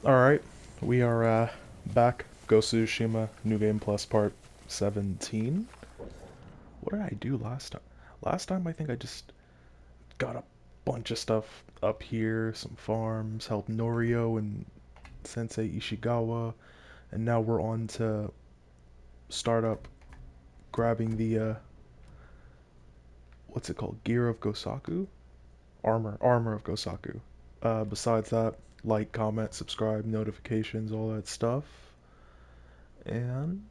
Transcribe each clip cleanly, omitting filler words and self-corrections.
Alright, we are back. TSUSHIMA New Game Plus Part 17. What did I do last time? Last time I think I just got a bunch of stuff up here, some farms, helped Norio and Sensei Ishigawa, and now we're on to start up grabbing the, what's it called? Gear of Gosaku? Armor of Gosaku. Besides that, like, comment, subscribe, notifications, all that stuff. And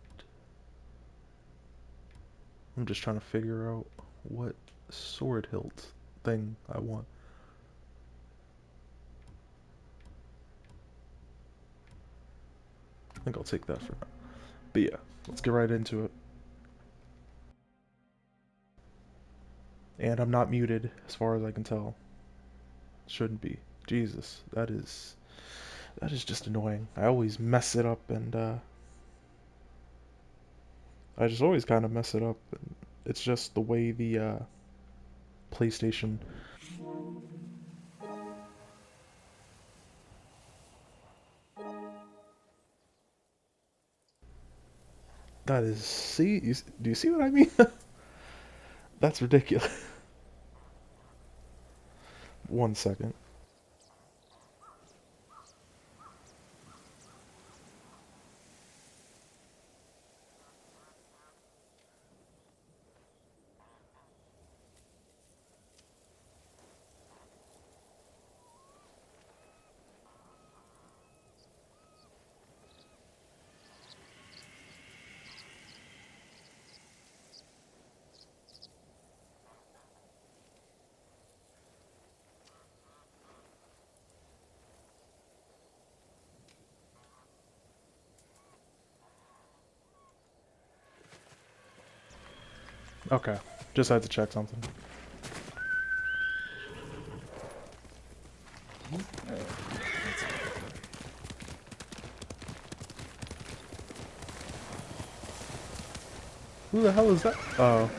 I'm just trying to figure out what sword hilt thing I want. I think I'll take that for now. But yeah, let's get right into it. And I'm not muted as far as I can tell. Shouldn't be. Jesus, that is just annoying. I always mess it up and I just always kind of mess it up. And it's just the way the PlayStation. That is, see, do you see what I mean? That's ridiculous. 1 second. Okay, just had to check something. Who the hell is that? Oh.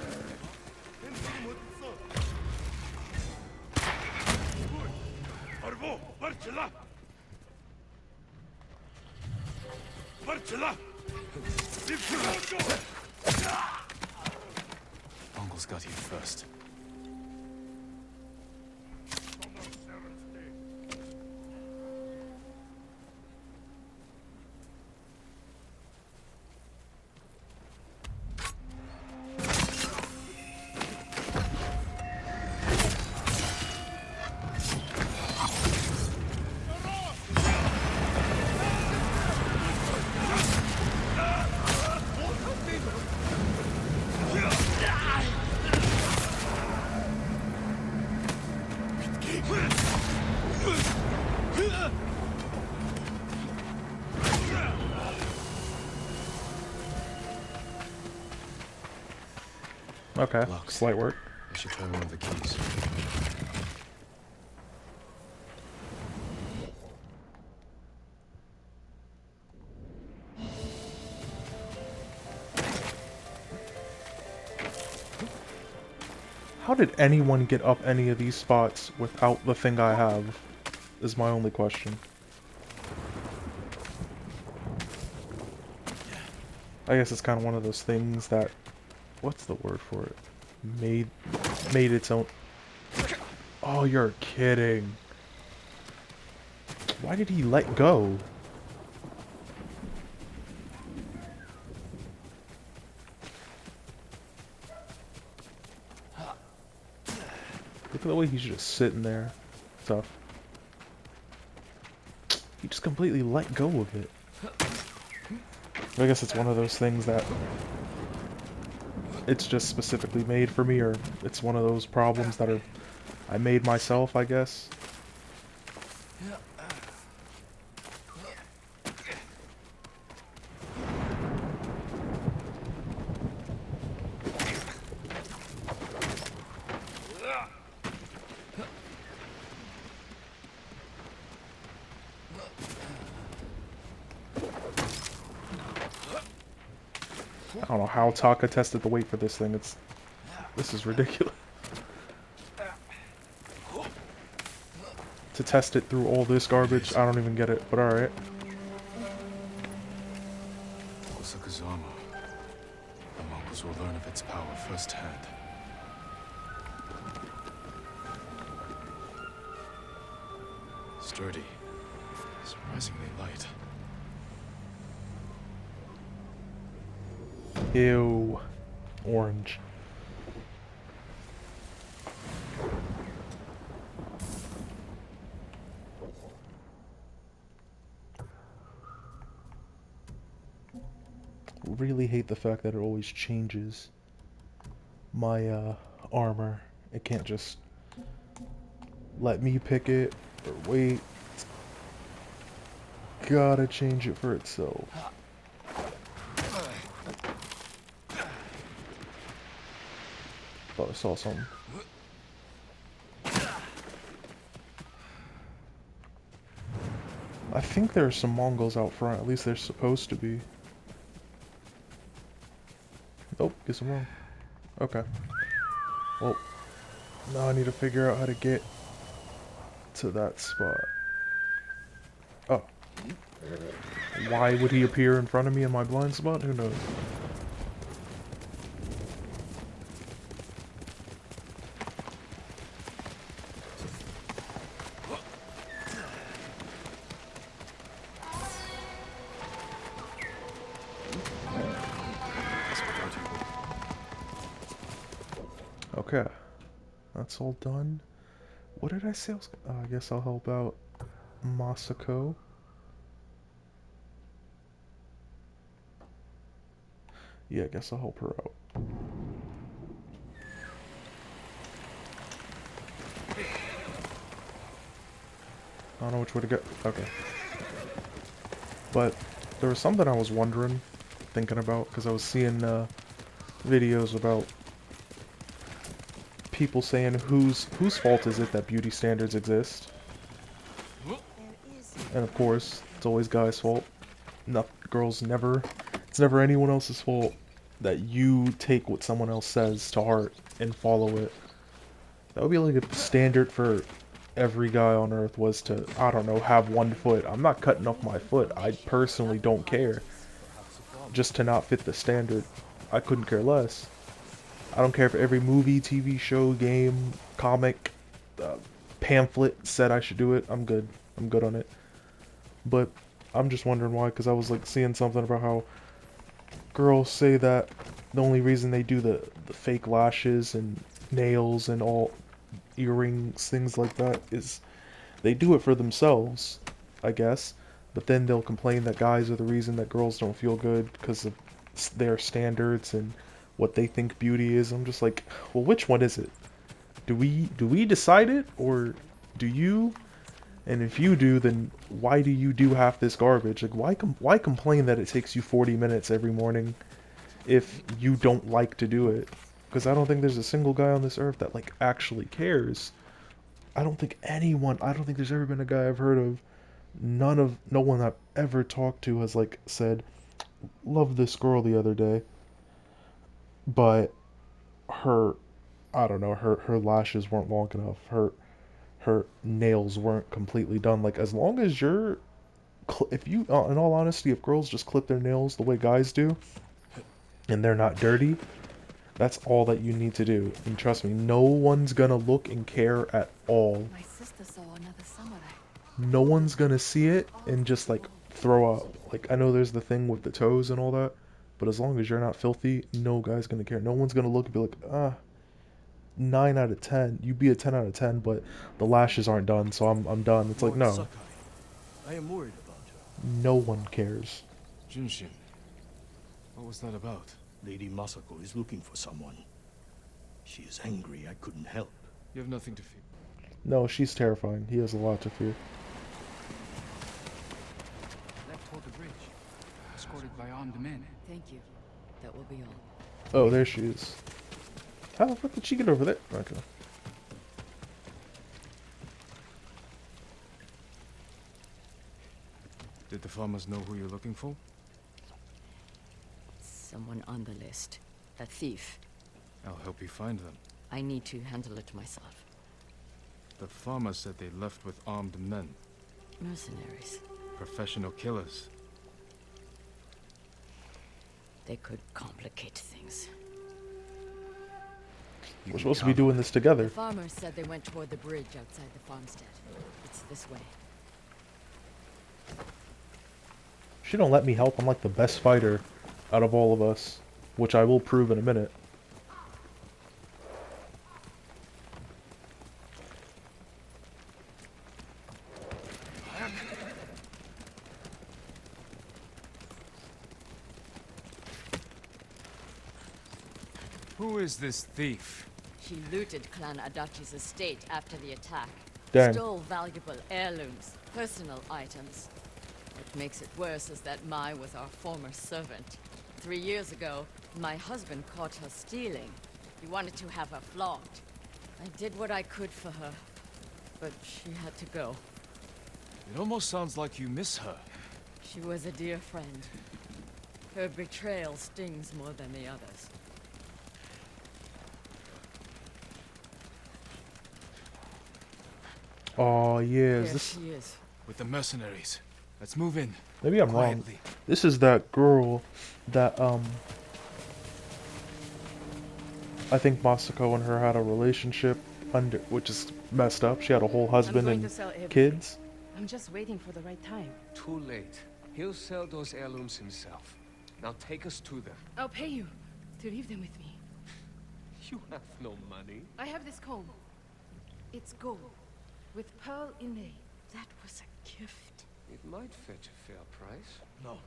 Uncle's got you first. Okay, Locked. slight work. I should try one of the keys. How did anyone get up any of these spots without the thing I have? Is my only question. I guess it's kind of one of those things that, what's the word for it? Made its own. Oh, you're kidding. Why did he let go? Look at the way he's just sitting there. Tough. He just completely let go of it. I guess it's one of those things that it's just specifically made for me, or it's one of those problems that are I made myself, I guess. I don't know how Taka tested the weight for this thing. This is ridiculous. to test it through all this garbage. I don't even get it, but alright. Osakazama. The Mongols will learn of its power firsthand. Sturdy. Surprisingly light. Ew. Orange. Really hate the fact that it always changes my armor. It can't just let me pick it or wait. It's gotta change it for itself. Thought I saw something. I think there's some Mongols out front. At least they're supposed to be. Oh, guess I'm wrong. Okay. Well, now I need to figure out how to get to that spot. Oh. Why would he appear in front of me in my blind spot? Who knows? Okay. That's all done. What did I say? I guess I'll help out Masako. Yeah, I guess I'll help her out. I don't know which way to go. Okay. But there was something I was wondering, thinking about, because I was seeing videos about people saying whose fault is it that beauty standards exist? And of course, it's always guys' fault. Not girls never. It's never anyone else's fault that you take what someone else says to heart and follow it. That would be like a standard for every guy on earth was to, I don't know, have one foot. I'm not cutting off my foot. I personally don't care. Just to not fit the standard. I couldn't care less. I don't care if every movie, TV show, game, comic, pamphlet said I should do it. I'm good. I'm good on it. But I'm just wondering why, because I was like seeing something about how girls say that the only reason they do the fake lashes and nails and all earrings, things like that, is they do it for themselves, I guess. But then they'll complain that guys are the reason that girls don't feel good because of their standards and what they think beauty is. I'm just like, well, which one is it? Do we decide it, or do you? And if you do, then why do you do half this garbage? Like, why complain that it takes you 40 minutes every morning if you don't like to do it? Because I don't think there's a single guy on this earth that, like, actually cares. I don't think there's ever been a guy I've heard of, no one I've ever talked to has, like, said, love this girl the other day, but her, I don't know, her lashes weren't long enough, her nails weren't completely done. Like, as long as you're, if you, in all honesty, if girls just clip their nails the way guys do, and they're not dirty, that's all that you need to do. And trust me, no one's gonna look and care at all. My sister saw another samurai. No one's gonna see it and just, like, throw up. Like, I know there's the thing with the toes and all that, but as long as you're not filthy, no guy's gonna care. No one's gonna look and be like, 9 out of 10. You'd be a 10 out of 10, but the lashes aren't done, so I'm done. It's like, Lord no. Sakai, I am worried about her. No one cares. Junshin. What was that about? Lady Masako is looking for someone. She is angry I couldn't help. You have nothing to fear. No, she's terrifying. He has a lot to fear. Left toward the bridge, escorted by armed men. Thank you. That will be all. Oh, there she is. How the fuck did she get over there? Okay. Did the farmers know who you're looking for? Someone on the list. A thief. I'll help you find them. I need to handle it myself. The farmer said they left with armed men, Mercenaries. professional killers. They could complicate things. You We're can supposed to be count doing on this it. The together. farmers said they went toward the bridge outside the farmstead. It's this way. She don't let me help. I'm like the best fighter out of all of us, which I will prove in a minute. Who is this thief? She looted Clan Adachi's estate after the attack. Dang. Stole valuable heirlooms, personal items. What makes it worse is that Mai was our former servant. 3 years ago, my husband caught her stealing. He wanted to have her flogged. I did what I could for her, but she had to go. It almost sounds like you miss her. She was a dear friend. Her betrayal stings more than the others. Oh yeah, is Here this? she is. With the mercenaries. Let's move in. Maybe I'm wrong. Quietly. This is that girl that I think Masako and her had a relationship under, which is messed up. She had a whole husband going to and sell everything. kids. I'm just waiting for the right time. Too late. He'll sell those heirlooms himself. Now take us to them. I'll pay you to leave them with me. You have no money. I have this comb. It's gold, with pearl inlay. That was a gift. It might fetch a fair price. No.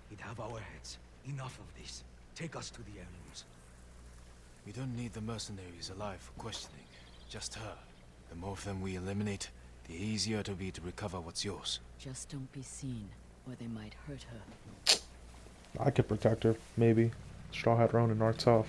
We'd have our heads. Enough of this. Take us to the heirlooms. We don't need the mercenaries alive for questioning. Just her. The more of them we eliminate, the easier it'll be to recover what's yours. Just don't be seen, or they might hurt her. I could protect her, maybe. Straw Hat Ronin arts off.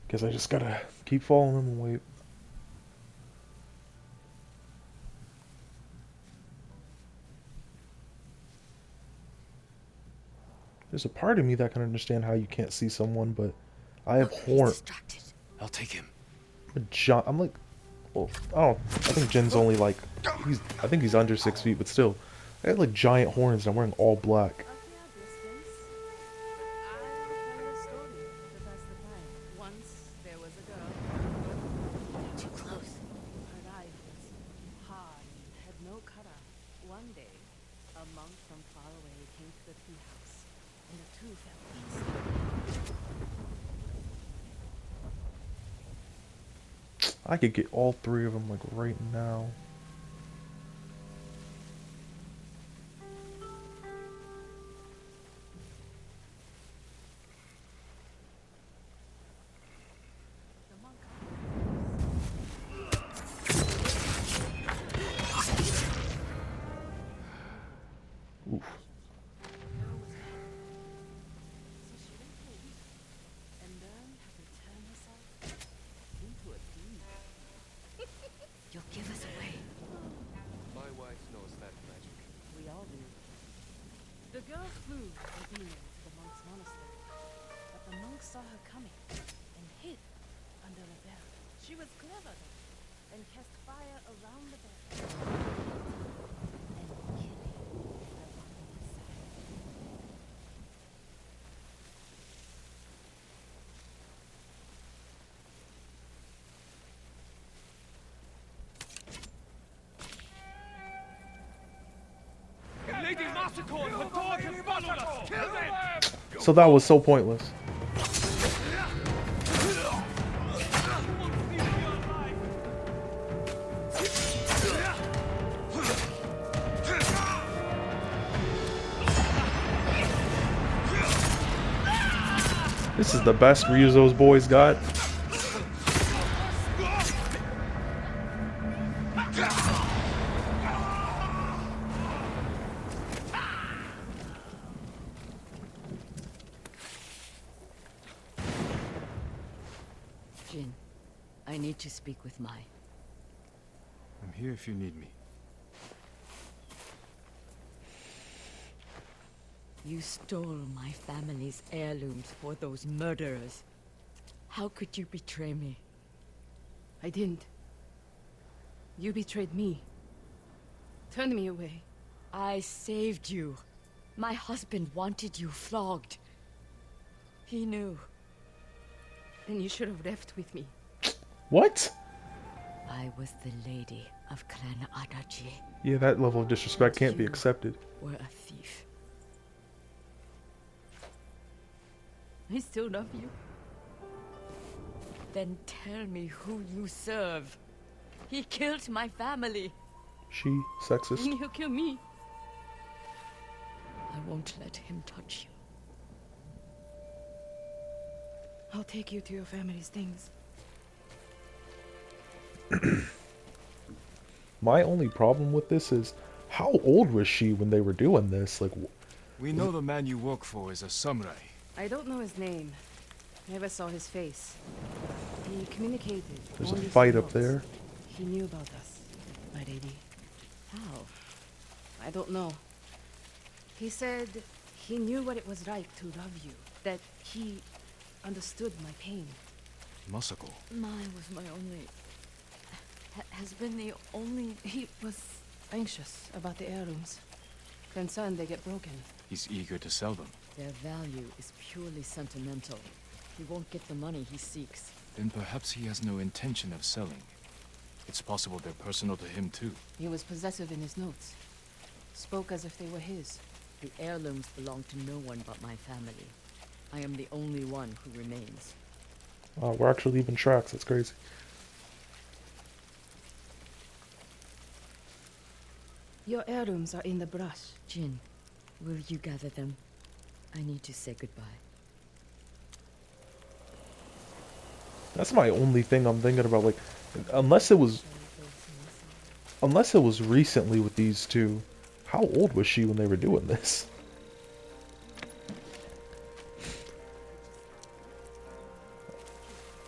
Guess I just gotta keep following them and wait. There's a part of me that can understand how you can't see someone, but I have Look, he's horn. distracted. I'll take him. I'm like, well, I think Jin's only like, I think he's under 6 feet, but still, I have like giant horns and I'm wearing all black. Once there was a girl. Too close. Her life was hard and had no cutter. One day, a monk from far away came to the tea house, and the two fell fast. I could get all three of them like right now. The monk Oof. so she went home and learned how to turn herself into a demon. You'll give us away. My wife knows that magic. We all do. The girl flew the demon to the monk's monastery, but the monk saw her coming and hid under a bell. She was clever though, and cast fire around the bell. And killing the monk inside. Lady Masako and her dog have followed us! Kill them! So that was so pointless. This is the best Ryuzo's boys got. Jin, I need to speak with Mai. I'm here if you need me. You stole my family's heirlooms for those murderers. How could you betray me? I didn't. You betrayed me. Turned me away. I saved you. My husband wanted you flogged. He knew. Then you should have left with me. What? I was the lady of Clan Adachi. Yeah, that level of disrespect And can't be you accepted. were a thief. I still love you. Then tell me who you serve. He killed my family. She sexist. And he'll kill me. I won't let him touch you. I'll take you to your family's things. My only problem with this is, how old was she when they were doing this? Like, We know the man you work for is a samurai. I don't know his name. Never saw his face. He communicated. there's a only fight through up notes. there. He knew about us, my lady. How? I don't know. He said he knew what it was like to love you. That he understood my pain. Masako. Mai was my only... has been the only... He was anxious about the heirlooms. Concerned they get broken. He's eager to sell them. Their value is purely sentimental. He won't get the money he seeks. Then perhaps he has no intention of selling. It's possible they're personal to him too. He was possessive in his notes. Spoke as if they were his. The heirlooms belong to no one but my family. I am the only one who remains. We're actually leaving tracks. That's crazy. Your heirlooms are in the brush. Jin, will you gather them? I need to say goodbye. That's my only thing I'm thinking about. Like, unless it was recently with these two, how old was she when they were doing this?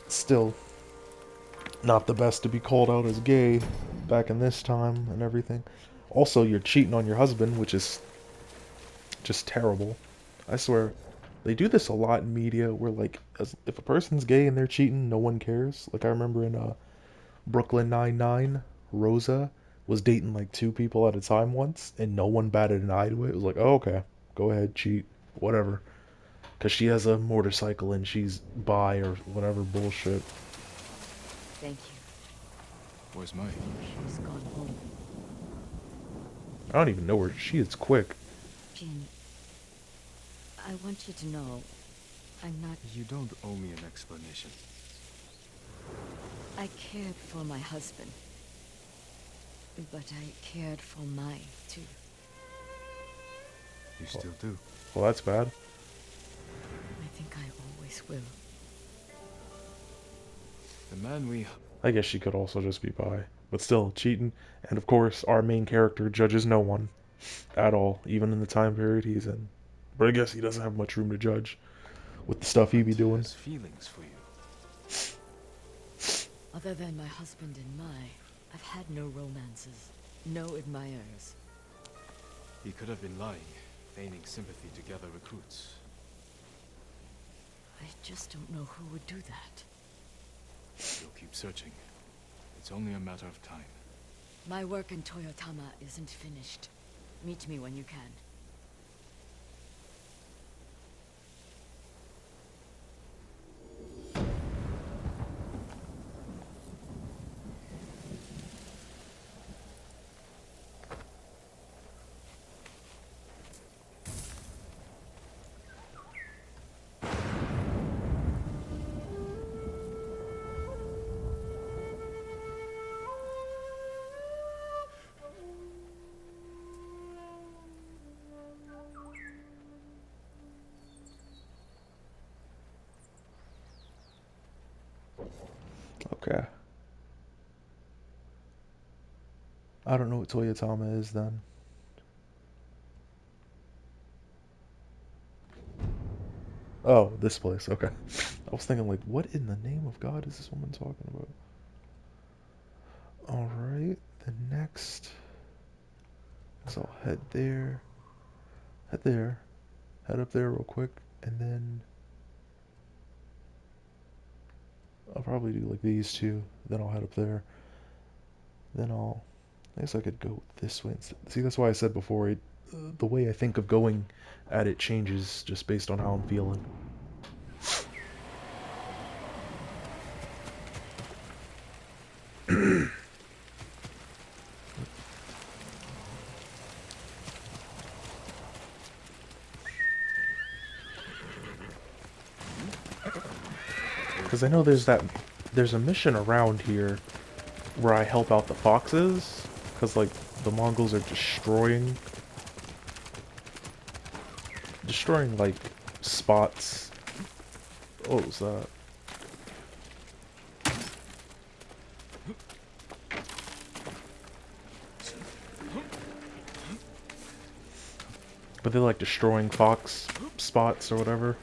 Still, not the best to be called out as gay back in this time and everything. Also, you're cheating on your husband, which is just terrible. I swear, they do this a lot in media where, like, if a person's gay and they're cheating, no one cares. Like, I remember in Brooklyn Nine-Nine, Rosa was dating like two people at a time once, and no one batted an eye to it. It was like, oh, okay, go ahead, cheat, whatever. Because she has a motorcycle and she's bi or whatever bullshit. Thank you. Where's Mai? She's gone home. I don't even know where she is. Quick. Jin, I want you to know, I'm not... You don't owe me an explanation. I cared for my husband. But I cared for Mai, too. You still do. Well, that's bad. I think I always will. The man we... I guess she could also just be bi. But still, cheating. And of course, our main character judges no one. At all. Even in the time period he's in. But I guess he doesn't have much room to judge. With the stuff he be doing. has feelings for you. Other than my husband and Mai, I've had no romances. No admirers. He could have been lying, feigning sympathy to gather recruits. I just don't know who would do that. You'll keep searching. It's only a matter of time. My work in Toyotama isn't finished. Meet me when you can. Okay. I don't know what Toyotama is then. Oh, this place. Okay. I was thinking, like, what in the name of God is this woman talking about? Alright, the next. So I'll head there. Head there. Head up there real quick. And then I'll probably do like these two. Then I'll head up there. Then I guess I could go this way instead. See, that's why I said before, the way I think of going at it changes just based on how I'm feeling. Because I know there's a mission around here where I help out the foxes. Because, like, the Mongols are destroying, like, spots. What was that? But they're, like, destroying fox spots or whatever.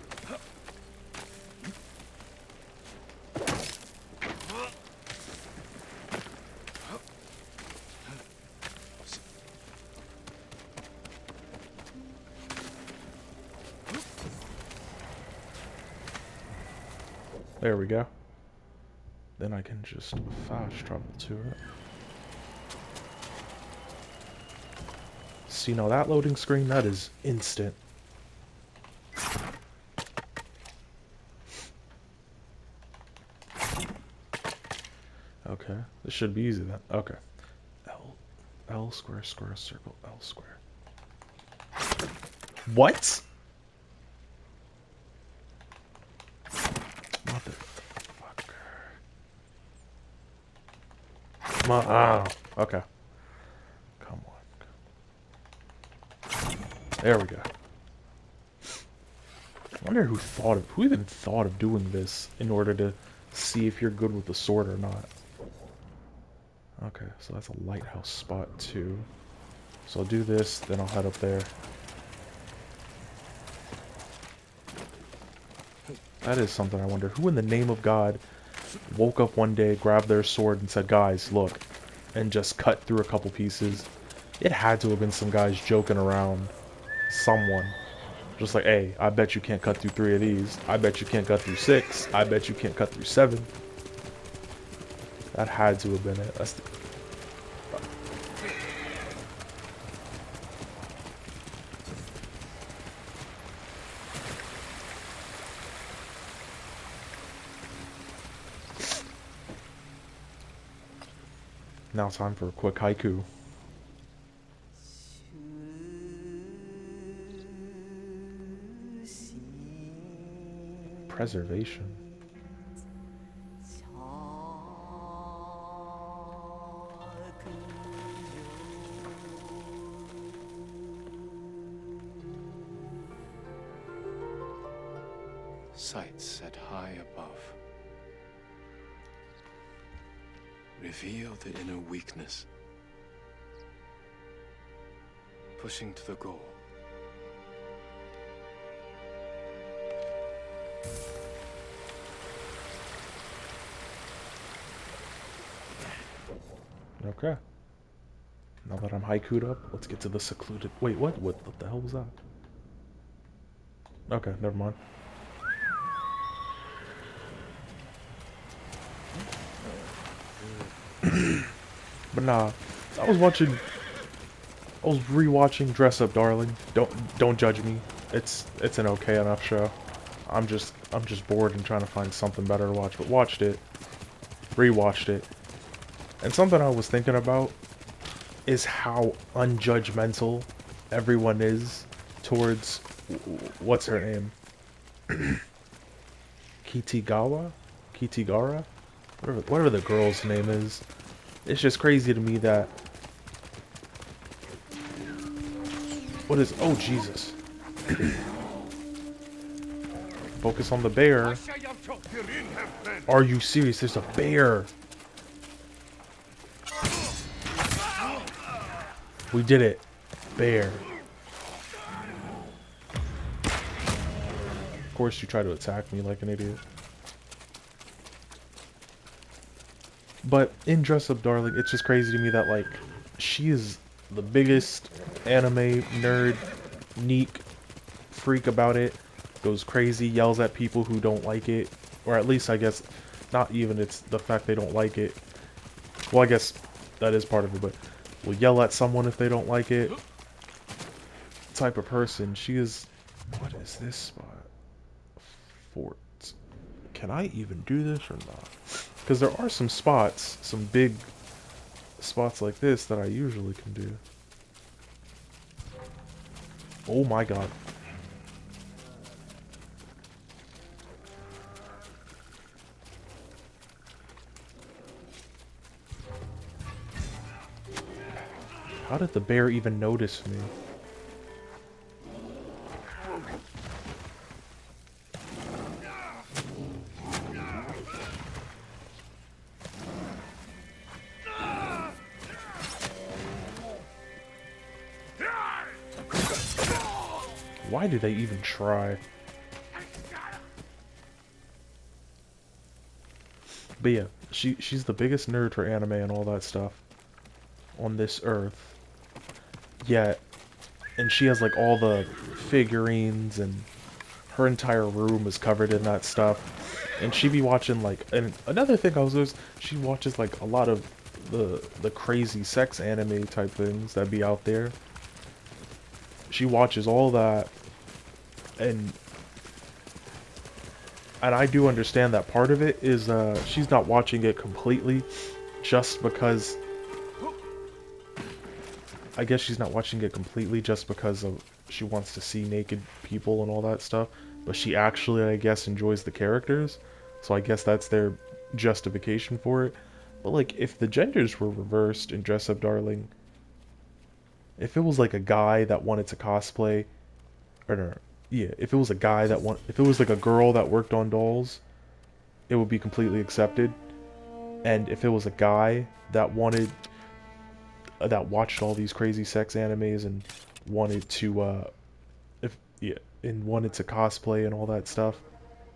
There we go. Then I can just fast travel to it. See, now that loading screen, that is instant. Okay, this should be easy then. Okay. L square, square, circle, L square. What? Motherfucker. Oh, okay. Come on. There we go. I wonder who even thought of doing this in order to see if you're good with the sword or not. Okay, so that's a lighthouse spot too. So I'll do this, then I'll head up there. That is something I wonder. Who in the name of God woke up one day, grabbed their sword, and said, guys, look, and just cut through a couple pieces? It had to have been some guys joking around. Someone. Just like, hey, I bet you can't cut through 3 of these. I bet you can't cut through 6. I bet you can't cut through 7. That had to have been it. That's the... Now time for a quick haiku. Preservation. Sights set high above reveal the inner weakness, pushing to the goal. Okay. Now that I'm haiku'd up, let's get to the secluded... Wait, what? What the hell was that? Okay, never mind. But nah, I was rewatching Dress Up Darling. Don't judge me. It's an okay enough show. I'm just bored and trying to find something better to watch. But watched it, rewatched it, and something I was thinking about is how unjudgmental everyone is towards what's her name, Kitigara, whatever the girl's name is. It's just crazy to me that oh Jesus. Focus on the bear. Are you serious? There's a bear. We did it. Bear. course you try to attack me like an idiot. But in Dress Up Darling, it's just crazy to me that, like, she is the biggest anime nerd, neek, freak about it, goes crazy, yells at people who don't like it, or at least, I guess, not even it's the fact they don't like it. Well, I guess that is part of it, but will yell at someone if they don't like it. Type of person. She is... What is this spot? Fort. Can I even do this or not? Because there are some spots, some big spots like this that I usually can do. Oh my god. How did the bear even notice me? Why do they even try? But yeah, she's the biggest nerd for anime and all that stuff on this earth. Yet, and she has like all the figurines and her entire room is covered in that stuff. And she be watching like, and another thing I was noticing, she watches like a lot of the crazy sex anime type things that be out there. She watches all that, and I do understand that part of it is she's not watching it completely just because, I guess she's not watching it completely just because of she wants to see naked people and all that stuff, but she actually, I guess, enjoys the characters, so I guess that's their justification for it. But like, if the genders were reversed in Dress Up Darling, if it was like a guy that wanted to cosplay, or no, yeah, if it was a guy that if it was like a girl that worked on dolls, it would be completely accepted. And if it was a guy that wanted, that watched all these crazy sex animes and wanted to, and wanted to cosplay and all that stuff,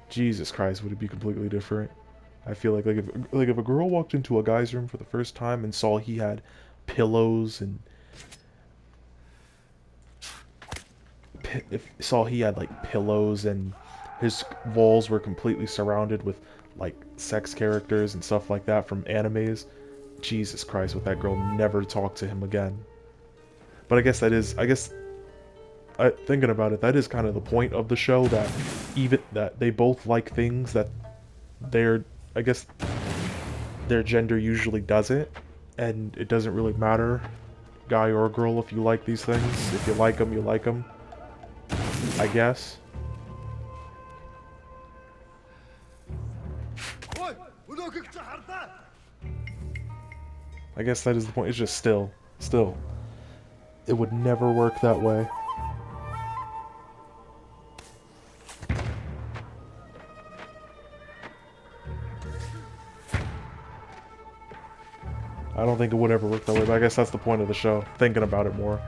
Jesus Christ, would it be completely different? I feel like if a girl walked into a guy's room for the first time and saw he had pillows and like pillows and his walls were completely surrounded with like sex characters and stuff like that from animes, Jesus Christ, would that girl never talk to him again? But I guess thinking about it, that is kind of the point of the show, that even that they both like things that I guess their gender usually doesn't, and it doesn't really matter, guy or girl, if you like these things. If you like them, you like them, I guess. I guess that is the point. It's just still, it would never work that way. I don't think it would ever work that way, but I guess that's the point of the show, thinking about it more.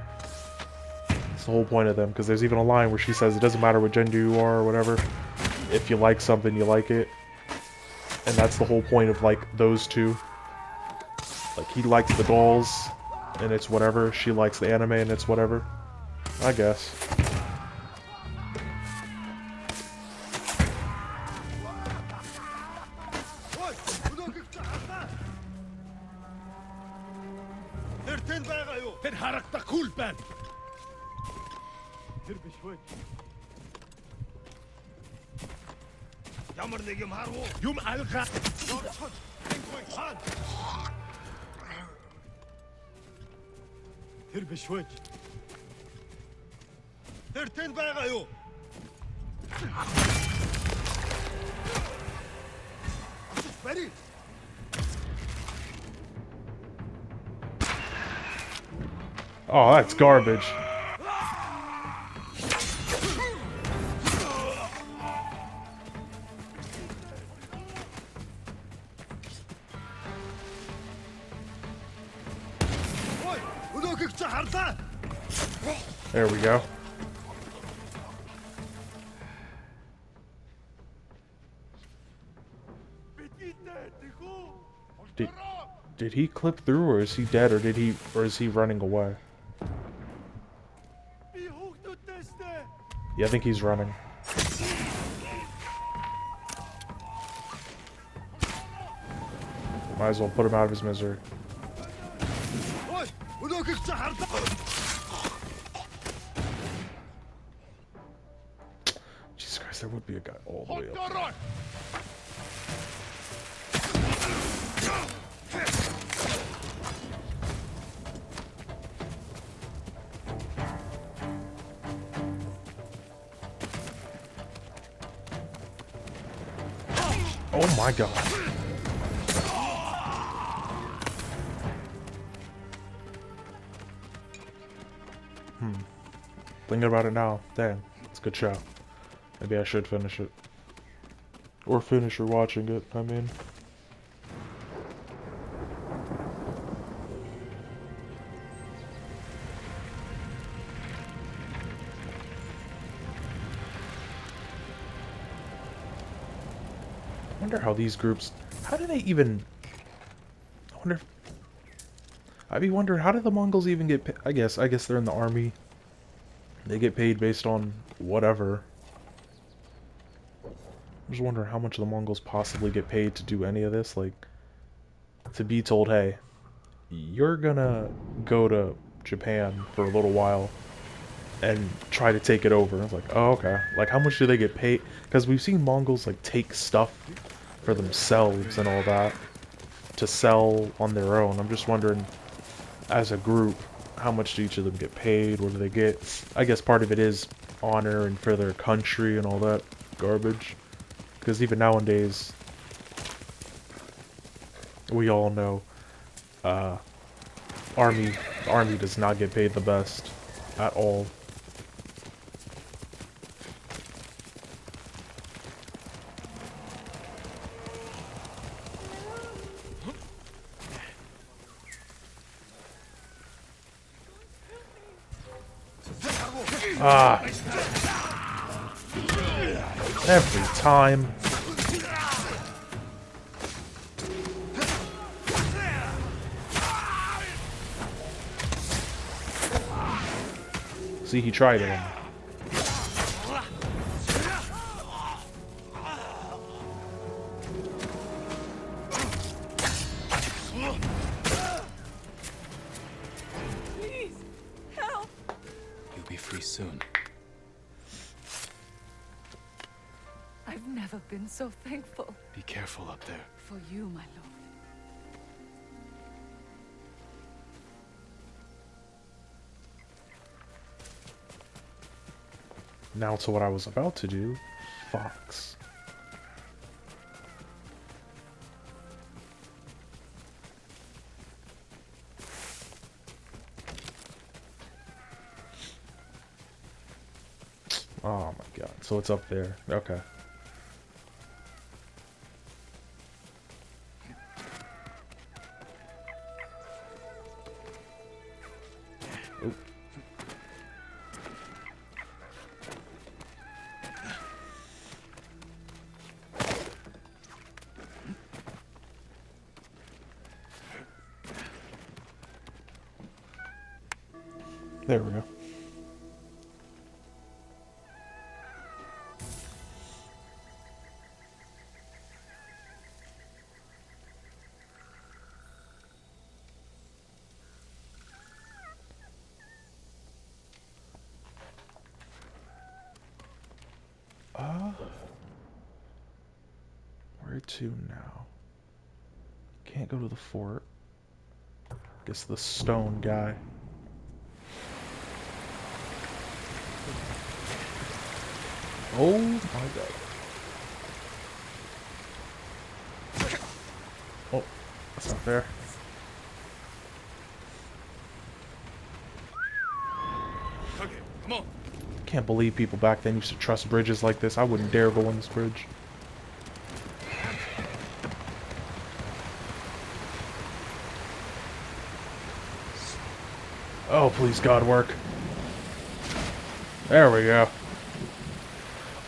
It's the whole point of them, because there's even a line where she says it doesn't matter what gender you are or whatever. If you like something, you like it. And that's the whole point of, like, those two. Like, he likes the dolls, and it's whatever. She likes the anime, and it's whatever. I guess. Oh, that's garbage. There we go. Did he clip through, or is he dead, or is he running away? Yeah, I think he's running. Might as well put him out of his misery. Jesus Christ, there would be a guy all the way up there. Oh my god. Thinking about it now. Damn, it's a good show. Maybe I should finish it. Or finish watching it, I mean. I wonder how these groups... How do they even... I wonder... I'd be wondering, how do the Mongols even get paid? I guess they're in the army. They get paid based on whatever. I'm just wondering how much the Mongols possibly get paid to do any of this. Like, to be told, hey, you're gonna go to Japan for a little while and try to take it over. It's like, oh, okay. Like, how much do they get paid? Because we've seen Mongols, like, take stuff for themselves and all that to sell on their own. I'm just wondering, as a group, how much do each of them get paid? What do they get? I guess part of it is honor and for their country and all that garbage. Because even nowadays, we all know, army does not get paid the best at all. Ah. Every time. See, he tried it. Please, help! You'll be free soon. I've never been so thankful. Be careful up there. For you, my lord. Now to what I was about to do. Fox. Oh my god. So it's up there. Okay. Oop. There we go. Where to now? Can't go to the fort. Guess the stone guy. Oh my god. Oh, that's not fair. Okay, come on. Can't believe people back then used to trust bridges like this. I wouldn't dare go on this bridge. Oh, please, God, work. There we go.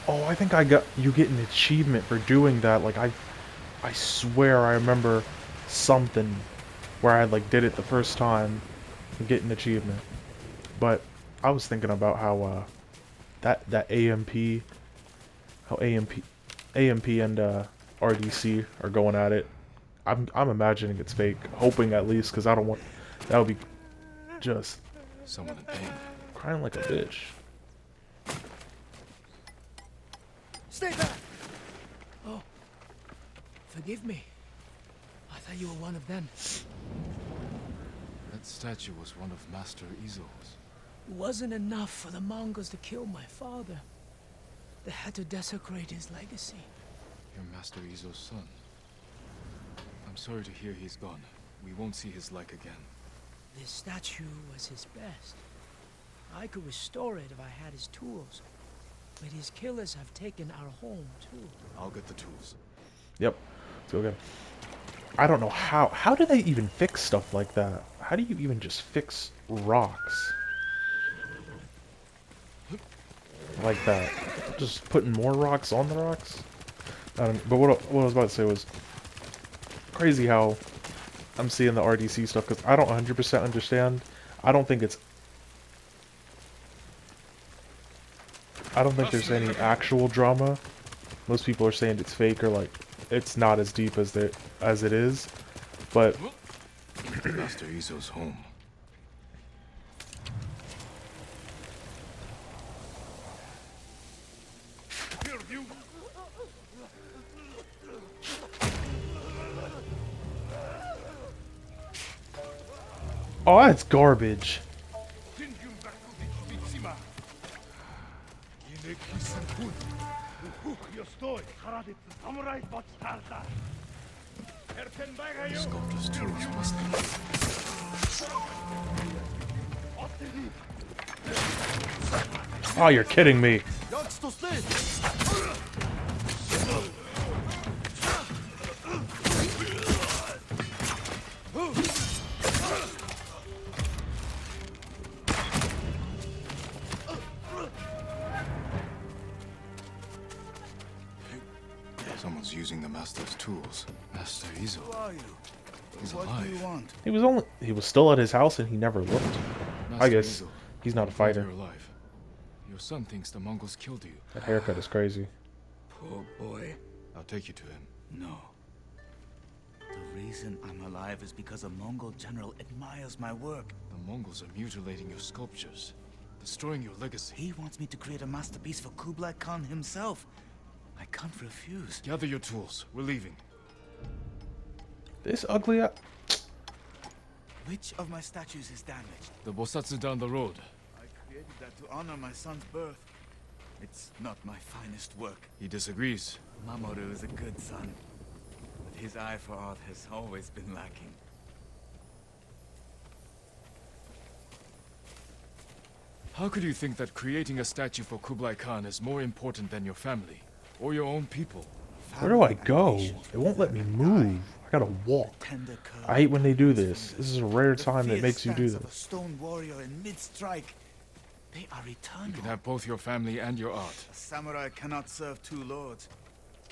Oh, I think you get an achievement for doing that. Like, I I swear I remember something where I like did it the first time and get an achievement. But I was thinking about how that AMP, how AMP and RDC are going at it. I'm imagining it's fake, hoping at least, because I don't want that would be just Someone in pain. crying like a bitch. Stay back! Oh, forgive me. I thought you were one of them. That statue was one of Master Izo's. It wasn't enough for the Mongols to kill my father. They had to desecrate his legacy. You're Master Izo's son. I'm sorry to hear he's gone. We won't see his like again. This statue was his best. I could restore it if I had his tools. But his killers have taken our home, too. I'll get the tools. Yep, let's go again. I don't know how do they even fix stuff like that? How do you even just fix rocks like that? Just putting more rocks on the rocks? I don't, but what I was about to say was crazy how I'm seeing the RDC stuff, because I don't 100% understand. I don't think there's any actual drama. Most people are saying it's fake, or like it's not as deep as it is. But Master Izo's home. oh, that's garbage. The sculptor's tools must be. Oh, you're kidding me. Someone's using the Master's tools. Master Izo. Who are you? He's What alive. do you want? He was still at his house and he never looked. Master I guess Izo, he's not a I'm glad fighter. You're alive. Your son thinks the Mongols killed you. That haircut is crazy. Poor boy. I'll take you to him. No. The reason I'm alive is because a Mongol general admires my work. The Mongols are mutilating your sculptures, destroying your legacy. He wants me to create a masterpiece for Kublai Khan himself. I can't refuse. Gather your tools. We're leaving. This ugly. Which of my statues is damaged? The Bosatsu down the road. I created that to honor my son's birth. It's not my finest work. He disagrees. Mamoru is a good son, but his eye for art has always been lacking. How could you think that creating a statue for Kublai Khan is more important than your family? Or your own people? Where do I go? It won't let me move. I gotta walk. I hate when they do this. This is a rare time that makes you do Of a this. stone warrior in mid-strike. They are eternal. You can have both your family and your art. A samurai cannot serve two lords.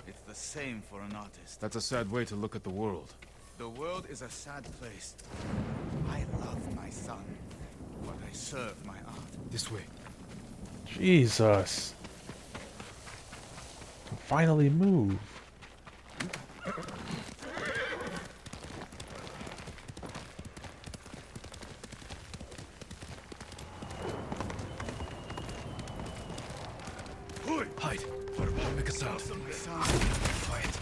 It's the same for an artist. That's a sad way to look at the world. The world is a sad place. I love my son, but I serve my art. This way. Jesus. Finally move. Hide. Make a sound. Quiet.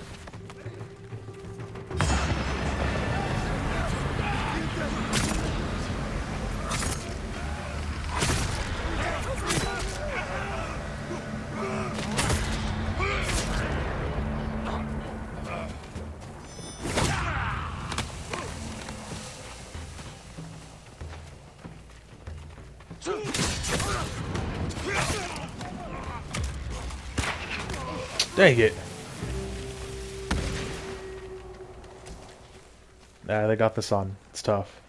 Dang it. Nah, they got the sun. It's tough.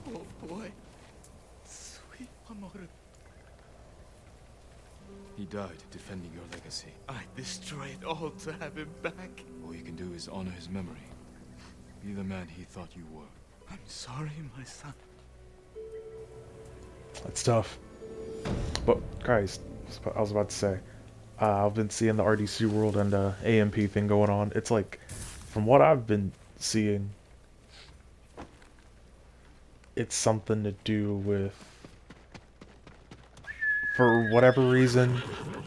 Oh boy. Sweet Mamoru. He died defending your legacy. I destroy it all to have him back. All you can do is honor his memory. Be the man he thought you were. I'm sorry, my son. That's tough. But, guys, I was about to say, I've been seeing the RDC World and AMP thing going on. It's like, from what I've been seeing, it's something to do with, for whatever reason,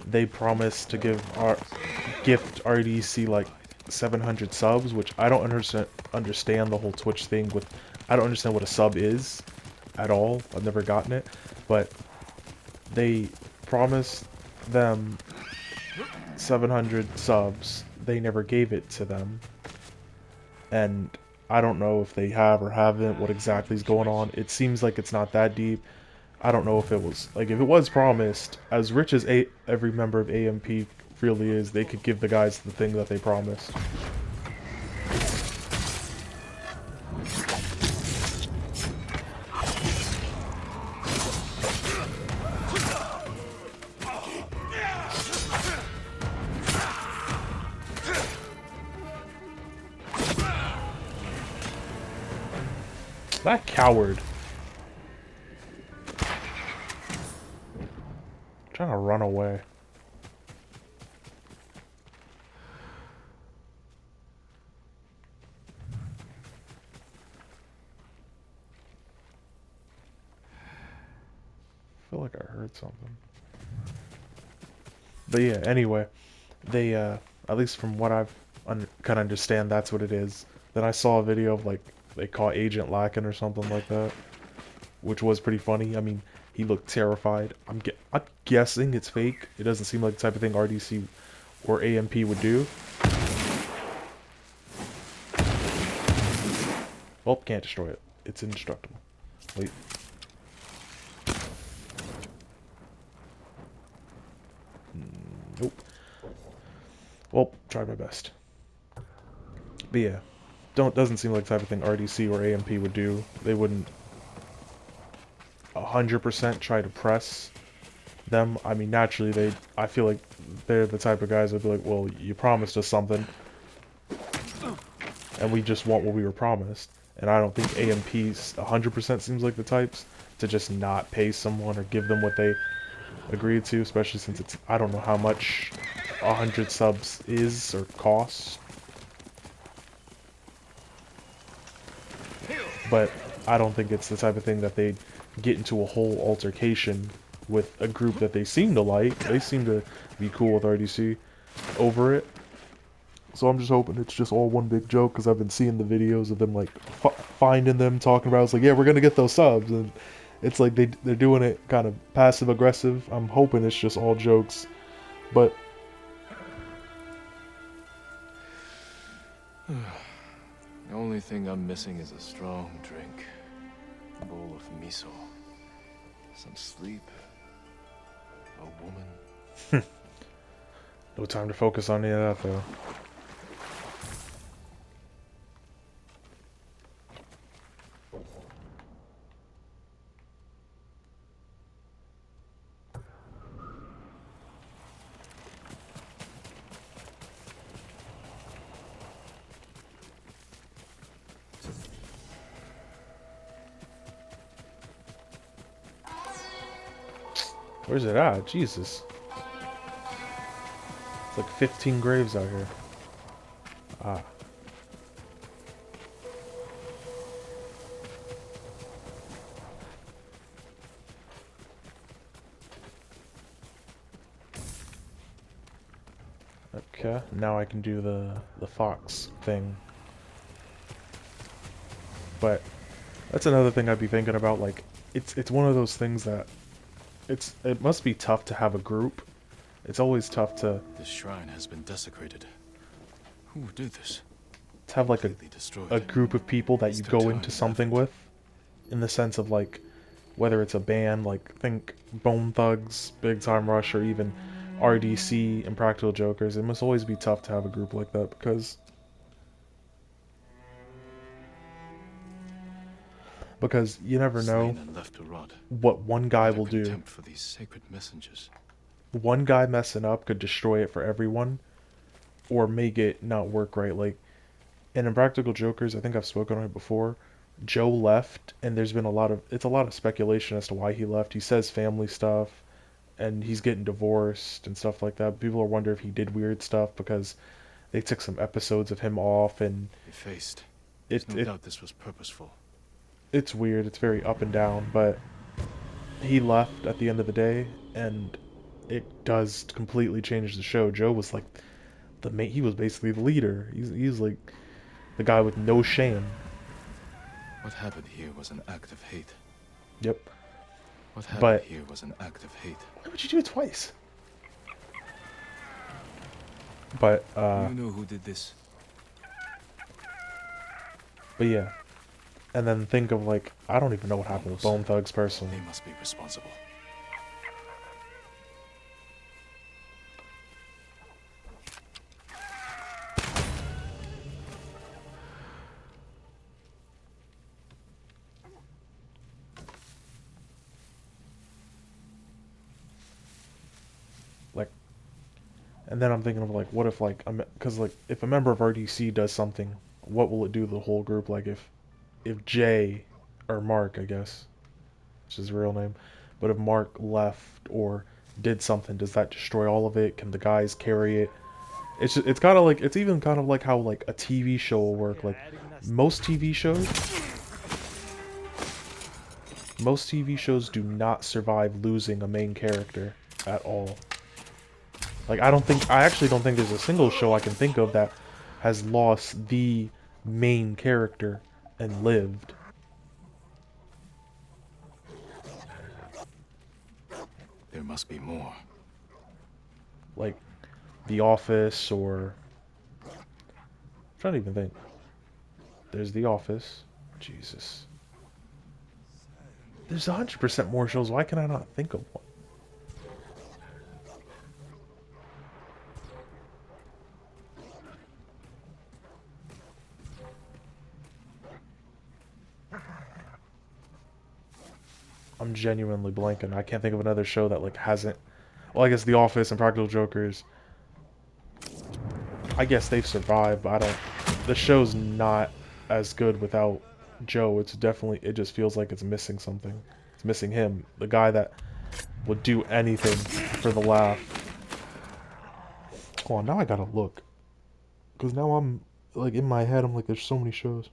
they promised to gift RDC like 700 subs, which I don't understand the whole Twitch thing with. I don't understand what a sub is at all. I've never gotten it, but they promised them 700 subs. They never gave it to them, and I don't know if they have or haven't, what exactly is going on. It seems like it's not that deep. I don't know if it was, like, if it was promised, as rich as every member of AMP really is, they could give the guys the thing that they promised. That coward. Trying to run away. I feel like I heard something. But yeah, anyway, they, at least from what I've can understand, that's what it is. Then I saw a video of, like, they call Agent Lackin or something like that, which was pretty funny. I mean, he looked terrified. I'm guessing it's fake. It doesn't seem like the type of thing RDC or AMP would do. Oh, can't destroy it. It's indestructible. Wait. Nope. Well, tried my best. But yeah, doesn't seem like the type of thing RDC or AMP would do. They wouldn't 100% try to press them. I mean, naturally, I feel like they're the type of guys that'd be like, well, you promised us something, and we just want what we were promised. And I don't think AMP's 100% seems like the types to just not pay someone or give them what they agreed to, especially since it's, I don't know how much 100 subs is or costs. But I don't think it's the type of thing that they'd get into a whole altercation with a group that they seem to like. They seem to be cool with RDC over it. So I'm just hoping it's just all one big joke, because I've been seeing the videos of them, like, finding them, talking about, it's like, yeah, we're gonna get those subs, and it's like they're doing it kind of passive-aggressive. I'm hoping it's just all jokes, but... The only thing I'm missing is a strong drink, a bowl of miso, some sleep, a woman. No time to focus on any of that, though. Where's it at? Jesus. It's like 15 graves out here. Ah. Okay, now I can do the fox thing. But that's another thing I'd be thinking about, like, it's one of those things that it must be tough to have a group. It's always tough to This shrine has been desecrated. Who would do this? have like Completely destroyed. a group of people that you go into something with, in the sense of, like, whether it's a band, like, think Bone Thugs, Big Time Rush, or even RDC and Practical Jokers. It must always be tough to have a group like that, because you never know Slain and left to rot. what one guy Utter will do. contempt for these sacred messengers. one guy messing up could destroy it for everyone, or make it not work right. Like in Impractical Jokers, I think I've spoken on it before. Joe left, and there's been a lot of speculation as to why he left. He says family stuff, and he's getting divorced and stuff like that. People are wondering if he did weird stuff because they took some episodes of him off, and Effaced. it, There's no it doubt this was purposeful. it's weird. It's very up and down, but he left at the end of the day, and it does completely change the show. Joe was like he was basically the leader. He's like the guy with no shame. What happened here was an act of hate. Yep. What happened But here was an act of hate. why would you do it twice? But You know who did this? but yeah. And then think of like I don't even know what happened with Bone Thugs personally. They must be responsible. Like, and then I'm thinking of like, what if like, because like, if a member of RDC does something, what will it do to the whole group? Like, if Jay, or Mark, I guess, which is his real name, but if Mark left or did something, does that destroy all of it? Can the guys carry it? It's kind of like, it's even kind of like how like a TV show will work. Like, most TV shows, do not survive losing a main character at all. Like, I actually don't think there's a single show I can think of that has lost the main character and lived. There must be more. Like, The Office, or... I'm trying to even think. There's The Office. Jesus. There's 100% more shows. Why can I not think of one? I'm genuinely blanking. I can't think of another show that like hasn't. Well, I guess The Office and Practical Jokers. I guess they've survived, but I don't. The show's not as good without Joe. It's definitely. It just feels like it's missing something. It's missing him, the guy that would do anything for the laugh. Hold on, now I gotta look, because now I'm like in my head. I'm like, there's so many shows.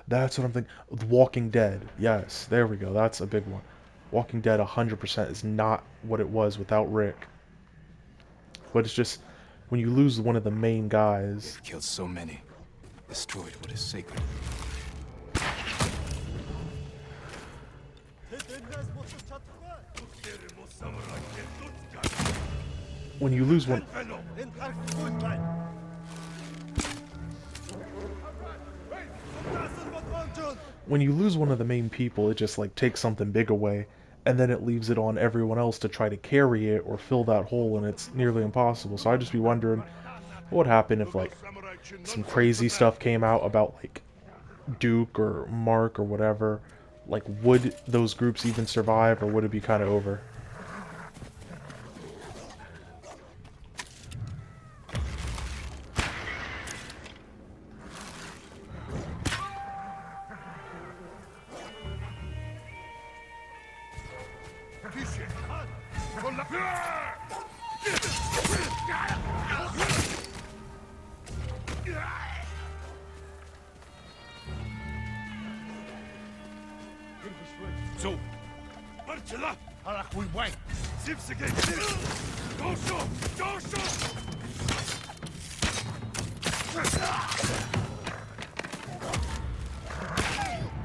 That's what I'm thinking. The Walking Dead. Yes, there we go. That's a big one. Walking Dead 100% is not what it was without Rick. But it's just, when you lose one of the main guys... They've killed so many. Destroyed what is sacred. When you lose one... When you lose one of the main people, it just like takes something big away, and then it leaves it on everyone else to try to carry it or fill that hole, and it's nearly impossible. So I'd just be wondering what would happen if like some crazy stuff came out about like Duke or Mark or whatever. Like, would those groups even survive, or would it be kind of over?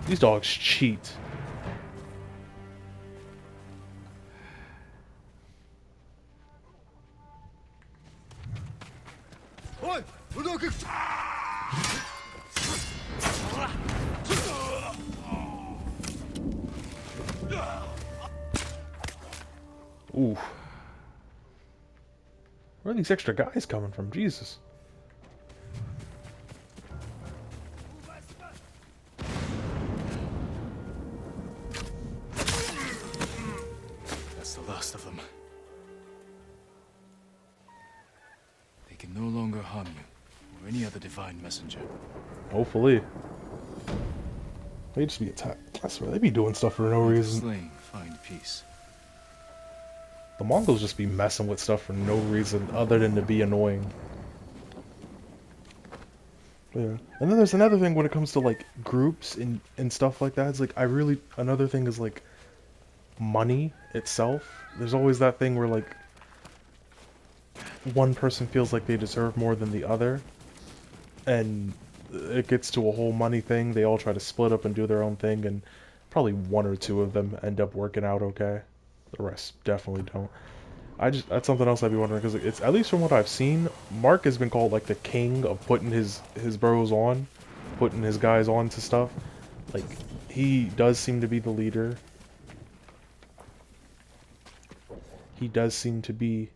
These dogs cheat. Ooh. Where are these extra guys coming from? Jesus. That's the last of them. They can no longer harm you, or any other divine messenger. Hopefully. They just be attacked. I swear, they be doing stuff for no Let the reason. slain find peace. The Mongols just be messing with stuff for no reason other than to be annoying. Yeah. And then there's another thing when it comes to like groups and stuff like that. It's like another thing is like money itself. There's always that thing where like one person feels like they deserve more than the other, and it gets to a whole money thing. They all try to split up and do their own thing, and probably one or two of them end up working out okay. The rest definitely don't. That's something else I'd be wondering, because it's, at least from what I've seen, Mark has been called like the king of putting his bros on, putting his guys on to stuff. Like, he does seem to be the leader. He does seem to be.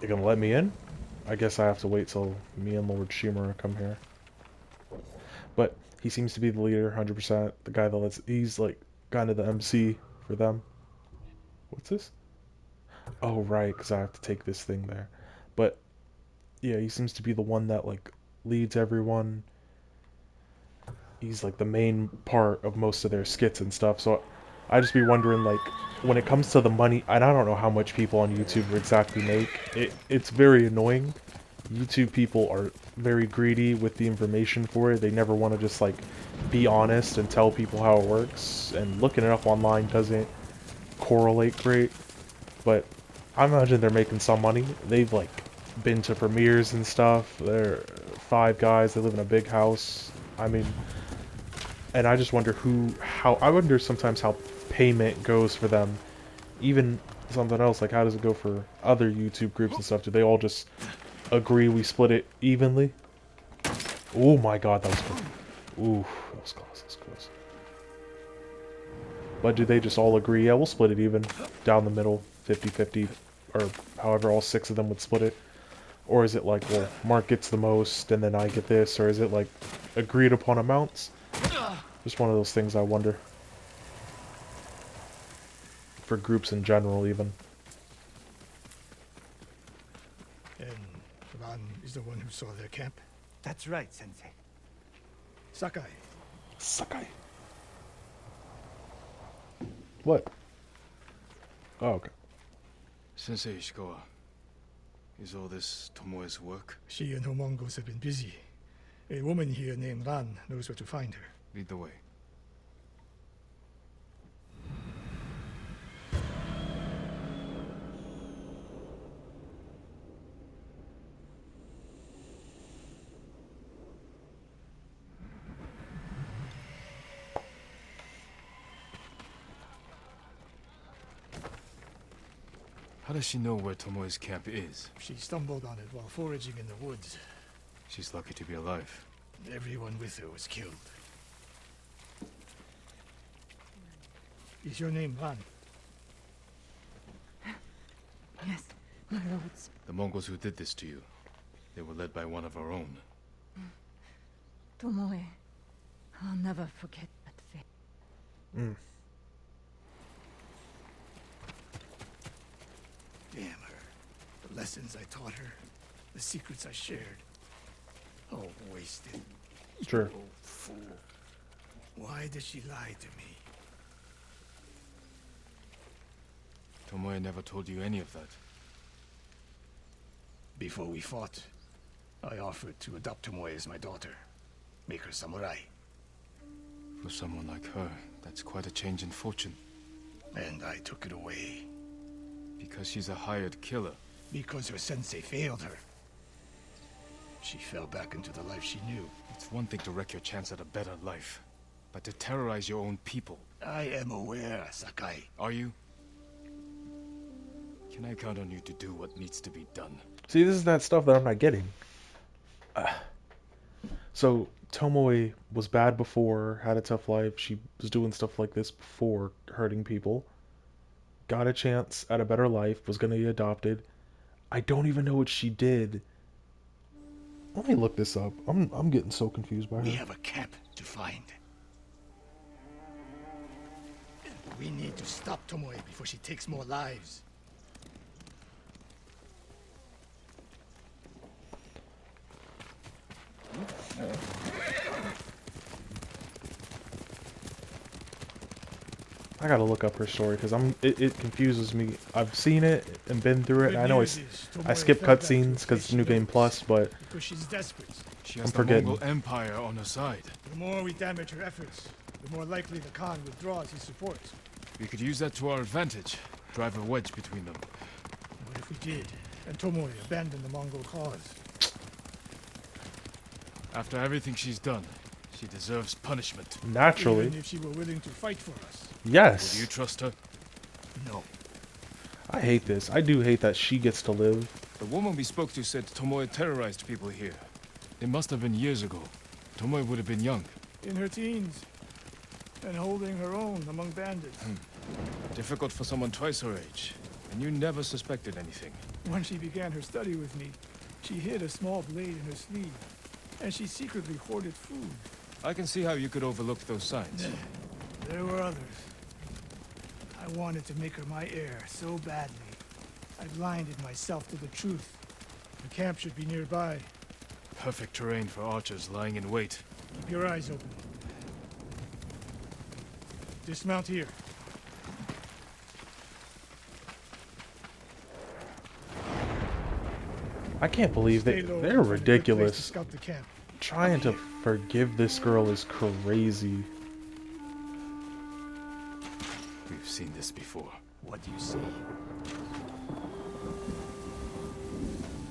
You're gonna let me in? I guess I have to wait till me and Lord Shimura come here. But he seems to be the leader, 100%. The guy that he's like kind of the MC for them. What's this? Oh, right, because I have to take this thing there. But yeah, he seems to be the one that like leads everyone. He's like the main part of most of their skits and stuff. So I just be wondering, like, when it comes to the money, and I don't know how much people on YouTube exactly make. It's very annoying. YouTube people are very greedy with the information for it. They never want to just like be honest and tell people how it works. And looking it up online doesn't correlate great. But I imagine they're making some money. They've like been to premieres and stuff. They're 5 guys. They live in a big house. I mean, and I just wonder I wonder sometimes how payment goes for them. Even something else, like how does it go for other YouTube groups and stuff? Do they all just agree we split it evenly? Oh my god, that was close. Ooh, that was close, that was close. But do they just all agree, yeah, we'll split it even, down the middle, 50-50, or however all 6 of them would split it? Or is it like, well, Mark gets the most, and then I get this, or is it like agreed upon amounts? Just one of those things I wonder. For groups in general, even. And Ran is the one who saw their camp? That's right, Sensei. Sakai. Sakai. What? Oh, okay. Sensei Ishikawa, is all this Tomoe's work? She and her Mongols have been busy. A woman here named Ran knows where to find her. Lead the way. How does she know where Tomoe's camp is? She stumbled on it while foraging in the woods. She's lucky to be alive. Everyone with her was killed. Is your name Ran? Yes, my lords. The Mongols who did this to you, they were led by one of our own. Tomoe, I'll never forget that fate. Mm. Damn her. The lessons I taught her. The secrets I shared. All wasted. Sure. You old fool. Why did she lie to me? Tomoe never told you any of that. Before we fought, I offered to adopt Tomoe as my daughter. Make her samurai. For someone like her, that's quite a change in fortune. And I took it away. Because she's a hired killer. Because her sensei failed her. She fell back into the life she knew. It's one thing to wreck your chance at a better life, but to terrorize your own people. I am aware, Sakai. Are you? Can I count on you to do what needs to be done? See, this is that stuff that I'm not getting. So, Tomoe was bad before, had a tough life. She was doing stuff like this before, hurting people. Got a chance at a better life, was going to be adopted. I don't even know what she did Let me look this up. I'm getting so confused by We her. have a camp to find. We need to stop Tomoe before she takes more lives. I gotta look up her story because it confuses me. I've seen it and been through it. And I know I skip cutscenes because it's New Game Plus, but because she's desperate. She I'm has the forgetting. Mongol Empire on her side. The more we damage her efforts, the more likely the Khan withdraws his support. We could use that to our advantage. Drive a wedge between them. What if we did, and Tomoe abandoned the Mongol cause? After everything she's done, she deserves punishment. naturally, Even if she were willing to fight for us. yes. Would you trust her? No. I hate this. I do hate that she gets to live. The woman we spoke to said Tomoe terrorized people here. It must have been years ago. Tomoe would have been young. In her teens, and holding her own among bandits. Difficult for someone twice her age. And you never suspected anything. When she began her study with me, she hid a small blade in her sleeve, and she secretly hoarded food. I can see how you could overlook those signs. There were others. I wanted to make her my heir so badly. I blinded myself to the truth. The camp should be nearby. Perfect terrain for archers lying in wait. Keep your eyes open. Dismount here. I can't believe Stay low they're and find a good place to ridiculous. scout the camp. Trying to forgive this girl is crazy. We've seen this before. What do you see?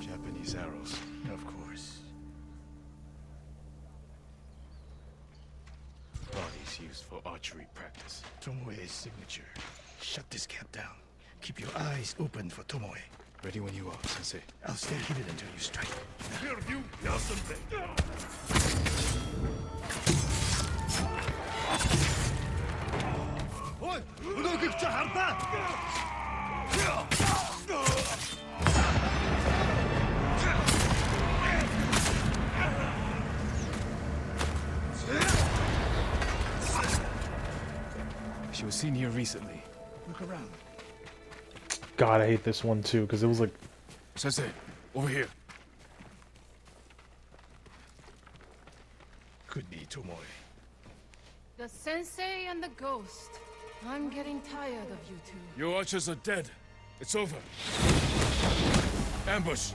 Japanese arrows. Of course. Bodies used for archery practice. Tomoe's signature. Shut this camp down. Keep your eyes open for Tomoe. Ready when you are, Sensei. I'll stay hidden until you strike. She was seen here recently. Look around. God, I hate this one too because it was like, Sensei, over here. Could be Tomoe. The sensei and the ghost. I'm getting tired of you two. Your archers are dead. It's over. Ambush.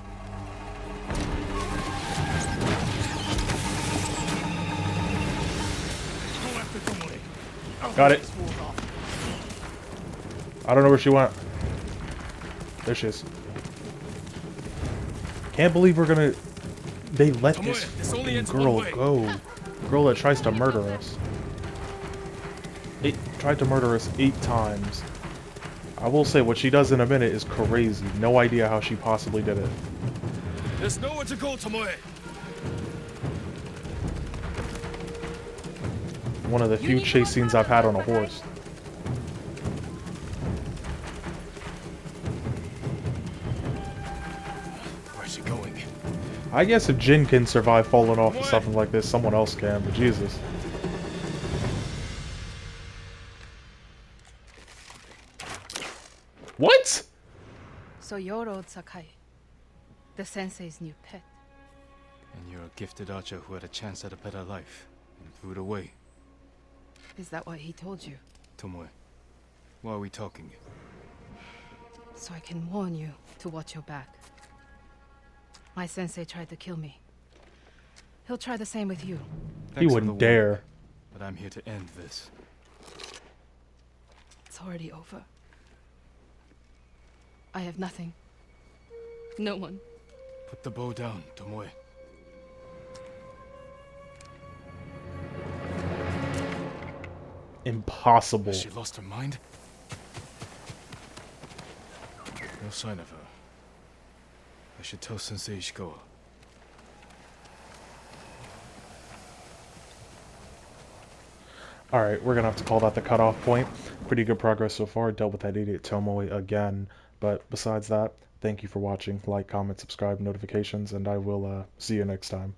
Go after Tomoe. I'll Got hold it. this fool off. I don't know where she went. There she is. Can't believe we're gonna. They let Tomoe, this this only fucking ends girl one way. go. Girl that tries to murder us. It tried to murder us 8 times. I will say what she does in a minute is crazy. No idea how she possibly did it. There's nowhere to go, Tomoe. One of the few chase scenes I've had on a horse. Where's she going? I guess if Jin can survive falling off of something like this, someone else can, but Jesus. What? So you're old Sakai, the sensei's new pet. And you're a gifted archer who had a chance at a better life and threw it away. Is that what he told you? Tomoe, why are we talking? So I can warn you to watch your back. My sensei tried to kill me. He'll try the same with you. He Thanks for wouldn't the warning, dare. But I'm here to end this. It's already over. I have nothing. No one. Put the bow down, Tomoe. Impossible. Has she lost her mind? No sign of her. I should tell Sensei Ishikawa. Alright, we're gonna have to call that the cutoff point. Pretty good progress so far. Dealt with that idiot Tomoe again. But besides that, thank you for watching. Like, comment, subscribe, notifications, and I will see you next time.